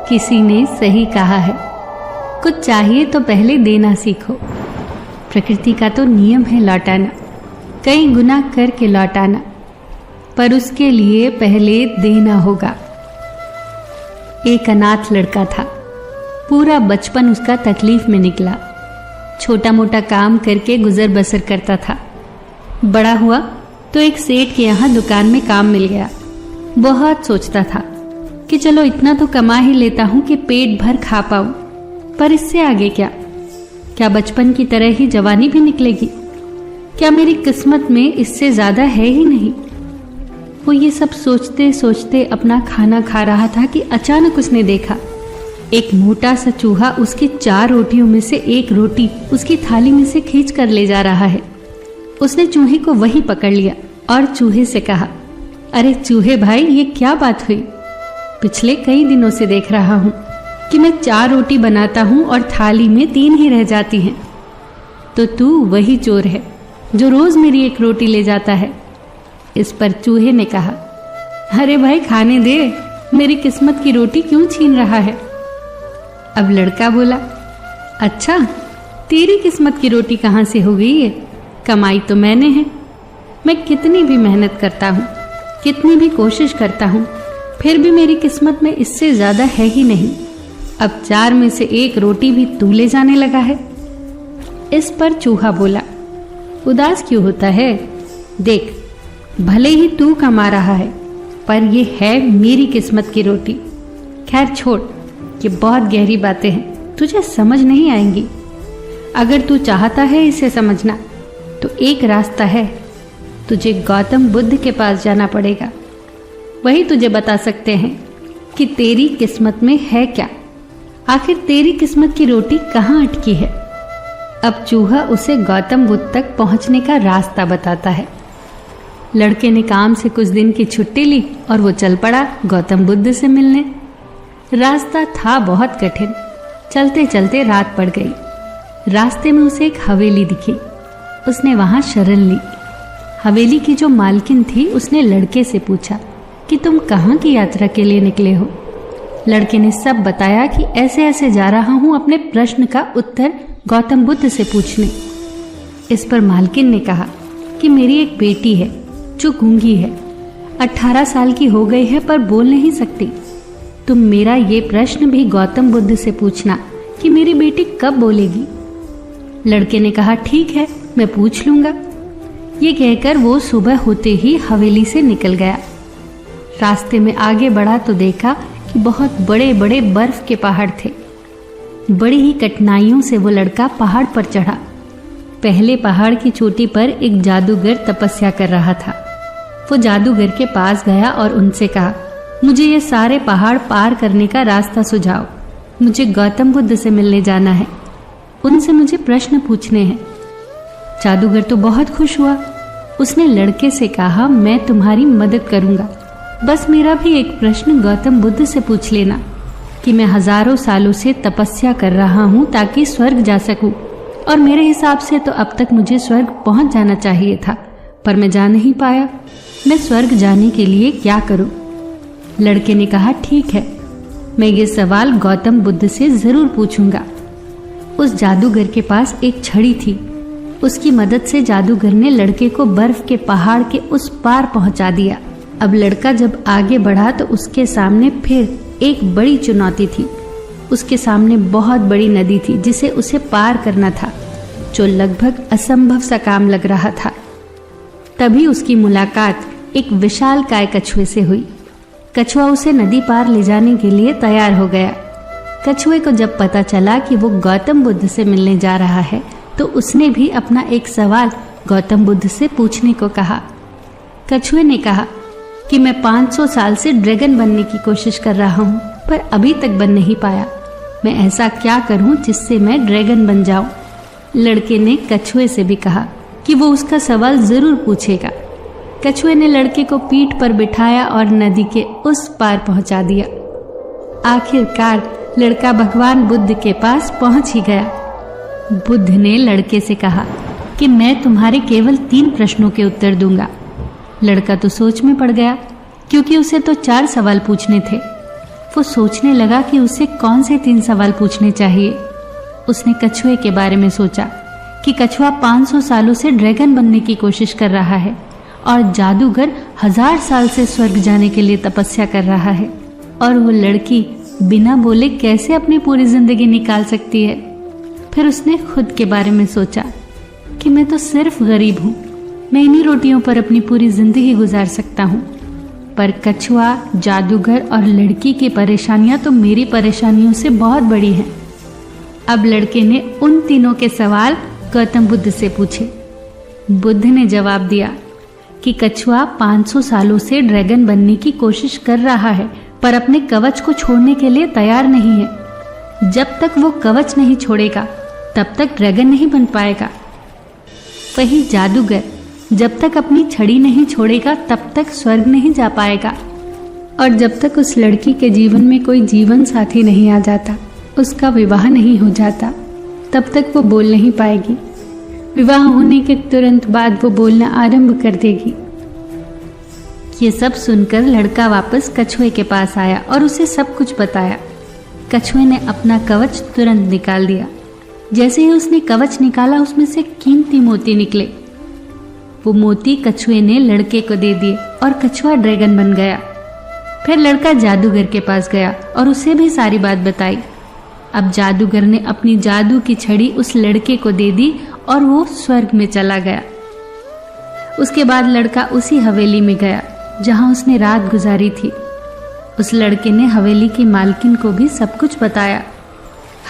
किसी ने सही कहा है, कुछ चाहिए तो पहले देना सीखो। प्रकृति का तो नियम है लौटाना, कई गुना करके लौटाना, पर उसके लिए पहले देना होगा। एक अनाथ लड़का था। पूरा बचपन उसका तकलीफ में निकला। छोटा मोटा काम करके गुजर बसर करता था। बड़ा हुआ तो एक सेठ के यहाँ दुकान में काम मिल गया। बहुत सोचता था कि चलो इतना तो कमा ही लेता हूँ कि पेट भर खा पाऊं, पर इससे आगे क्या? क्या बचपन की तरह ही जवानी भी निकलेगी? क्या मेरी किस्मत में इससे ज्यादा है ही नहीं? वो ये सब सोचते सोचते अपना खाना खा रहा था कि अचानक उसने देखा एक मोटा सा चूहा उसकी 4 रोटियों में से एक रोटी उसकी थाली में से खींच कर ले जा रहा है। उसने चूहे को वहीं पकड़ लिया और चूहे से कहा, अरे चूहे भाई, ये क्या बात हुई? पिछले कई दिनों से देख रहा हूं कि मैं 4 रोटी बनाता हूं और थाली में 3 ही रह जाती हैं। तो तू वही चोर है जो रोज मेरी एक रोटी ले जाता है। इस पर चूहे ने कहा, अरे भाई खाने दे, मेरी किस्मत की रोटी क्यों छीन रहा है? अब लड़का बोला, अच्छा तेरी किस्मत की रोटी कहाँ से हो गई है? कमाई तो मैंने है। मैं कितनी भी मेहनत करता हूँ, कितनी भी कोशिश करता हूँ, फिर भी मेरी किस्मत में इससे ज्यादा है ही नहीं। अब 4 में से 1 रोटी भी तू ले जाने लगा है। इस पर चूहा बोला, उदास क्यों होता है? देख, भले ही तू कमा रहा है, पर ये है मेरी किस्मत की रोटी। खैर छोड़, ये बहुत गहरी बातें हैं, तुझे समझ नहीं आएंगी। अगर तू चाहता है इसे समझना तो एक रास्ता है, तुझे गौतम बुद्ध के पास जाना पड़ेगा। वही तुझे बता सकते हैं कि तेरी किस्मत में है क्या, आखिर तेरी किस्मत की रोटी कहाँ अटकी है। अब चूहा उसे गौतम बुद्ध तक पहुंचने का रास्ता बताता है। लड़के ने काम से कुछ दिन की छुट्टी ली और वो चल पड़ा गौतम बुद्ध से मिलने। रास्ता था बहुत कठिन। चलते चलते रात पड़ गई। रास्ते में उसे एक हवेली दिखी। उसने वहां शरण ली। हवेली की जो मालकिन थी उसने लड़के से पूछा कि तुम कहाँ की यात्रा के लिए निकले हो? लड़के ने सब बताया कि ऐसे ऐसे जा रहा हूं अपने प्रश्न का उत्तर गौतम बुद्ध से पूछने। इस पर मालकिन ने कहा कि मेरी एक बेटी है जो गूंगी है, 18 साल की हो गई है पर बोल नहीं सकती। तुम मेरा ये प्रश्न भी गौतम बुद्ध से पूछना कि मेरी बेटी कब बोलेगी। लड़के ने कहा ठीक है, मैं पूछ लूंगा। ये कहकर वो सुबह होते ही हवेली से निकल गया। रास्ते में आगे बढ़ा तो देखा कि बहुत बड़े बड़े बर्फ के पहाड़ थे। बड़ी ही कठिनाइयों से वो लड़का पहाड़ पर चढ़ा। पहले पहाड़ की चोटी पर एक जादूगर तपस्या कर रहा था। वो जादूगर के पास गया और उनसे कहा, मुझे ये सारे पहाड़ पार करने का रास्ता सुझाओ। मुझे गौतम बुद्ध से मिलने जाना है, उनसे मुझे प्रश्न पूछने हैं। जादूगर तो बहुत खुश हुआ। उसने लड़के से कहा, मैं तुम्हारी मदद करूंगा, बस मेरा भी एक प्रश्न गौतम बुद्ध से पूछ लेना कि मैं हजारों सालों से तपस्या कर रहा हूं ताकि स्वर्ग जा सकूं, और मेरे हिसाब से तो अब तक मुझे स्वर्ग पहुंच जाना चाहिए था, पर मैं जा नहीं पाया। मैं स्वर्ग जाने के लिए क्या करूं? लड़के ने कहा ठीक है, मैं ये सवाल गौतम बुद्ध से जरूर पूछूंगा। उस जादूगर के पास एक छड़ी थी। उसकी मदद से जादूगर ने लड़के को बर्फ के पहाड़ के उस पार पहुंचा दिया। अब लड़का जब आगे बढ़ा तो उसके सामने फिर एक बड़ी चुनौती थी। उसके सामने बहुत बड़ी नदी थी जिसे उसे पार करना था, जो लगभग असंभव सा काम लग रहा था। तभी उसकी मुलाकात एक विशालकाय कछुए से हुई। कछुआ उसे नदी पार ले जाने के लिए तैयार हो गया। कछुए को जब पता चला कि वो गौतम बुद्ध से मिलने जा रहा है तो उसने भी अपना एक सवाल गौतम बुद्ध से पूछने को कहा। कछुए ने कहा कि मैं 500 साल से ड्रैगन बनने की कोशिश कर रहा हूँ, पर अभी तक बन नहीं पाया। मैं ऐसा क्या करूँ जिससे मैं ड्रैगन बन जाऊँ? लड़के ने कछुए से भी कहा कि वो उसका सवाल जरूर पूछेगा। कछुए ने लड़के को पीठ पर बिठाया और नदी के उस पार पहुंचा दिया। आखिरकार लड़का भगवान बुद्ध के पास पहुंच ही गया। बुद्ध ने लड़के से कहा कि मैं तुम्हारे केवल 3 प्रश्नों के उत्तर दूंगा। लड़का तो सोच में पड़ गया, क्योंकि उसे तो 4 सवाल पूछने थे। वो सोचने लगा कि उसे कौन से 3 सवाल पूछने चाहिए। उसने कछुए के बारे में सोचा कि कछुआ 500 सालों से ड्रैगन बनने की कोशिश कर रहा है और जादूगर 1000 साल से स्वर्ग जाने के लिए तपस्या कर रहा है, और वो लड़की बिना बोले कैसे अपनी पूरी जिंदगी निकाल सकती है। फिर उसने खुद के बारे में सोचा कि मैं तो सिर्फ गरीब हूँ, मैं इन्हीं रोटियों पर अपनी पूरी जिंदगी गुजार सकता हूँ, पर कछुआ, जादूगर और लड़की की परेशानियां तो मेरी परेशानियों से बहुत बड़ी हैं। अब लड़के ने उन तीनों के सवाल गौतम बुद्ध से पूछे। बुद्ध ने जवाब दिया कि कछुआ 500 सालों से ड्रैगन बनने की कोशिश कर रहा है, पर अपने कवच को छोड़ने के लिए तैयार नहीं है। जब तक वो कवच नहीं छोड़ेगा तब तक ड्रैगन नहीं बन पाएगा। वही जादूगर जब तक अपनी छड़ी नहीं छोड़ेगा तब तक स्वर्ग नहीं जा पाएगा, और जब तक उस लड़की के जीवन में कोई जीवन साथी नहीं आ जाता, उसका विवाह नहीं हो जाता, तब तक वो बोल नहीं पाएगी। विवाह होने के तुरंत बाद वो बोलना आरंभ कर देगी। ये सब सुनकर लड़का वापस कछुए के पास आया और उसे सब कुछ बताया। कछुए ने अपना कवच तुरंत निकाल दिया। जैसे ही उसने कवच निकाला, उसमें से कीमती मोती निकले। वो मोती कछुए ने लड़के को दे दिए और कछुआ ड्रैगन बन गया। फिर लड़का जादूगर के पास गया और उसे भी सारी बात बताई। अब जादूगर ने अपनी जादू की छड़ी उस लड़के को दे दी और वो स्वर्ग में चला गया। उसके बाद लड़का उसी हवेली में गया जहां उसने रात गुजारी थी। उस लड़के ने हवेली की मालकिन को भी सब कुछ बताया।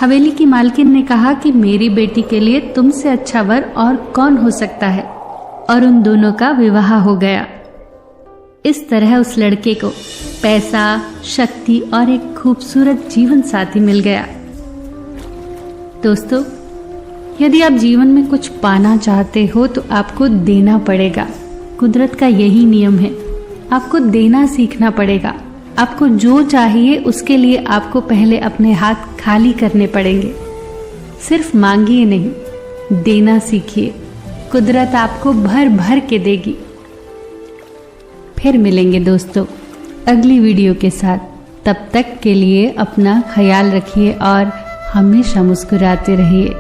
हवेली की मालकिन ने कहा कि मेरी बेटी के लिए तुमसे अच्छा वर और कौन हो सकता है, और उन दोनों का विवाह हो गया। इस तरह उस लड़के को पैसा, शक्ति और एक खूबसूरत जीवन साथी मिल गया। दोस्तों, यदि आप जीवन में कुछ पाना चाहते हो तो आपको देना पड़ेगा। कुदरत का यही नियम है, आपको देना सीखना पड़ेगा। आपको जो चाहिए उसके लिए आपको पहले अपने हाथ खाली करने पड़ेंगे। सिर्फ मांगिए नहीं, देना सीखिए। कुदरत आपको भर भर के देगी। फिर मिलेंगे दोस्तों अगली वीडियो के साथ। तब तक के लिए अपना ख्याल रखिए और हमेशा मुस्कुराते रहिए।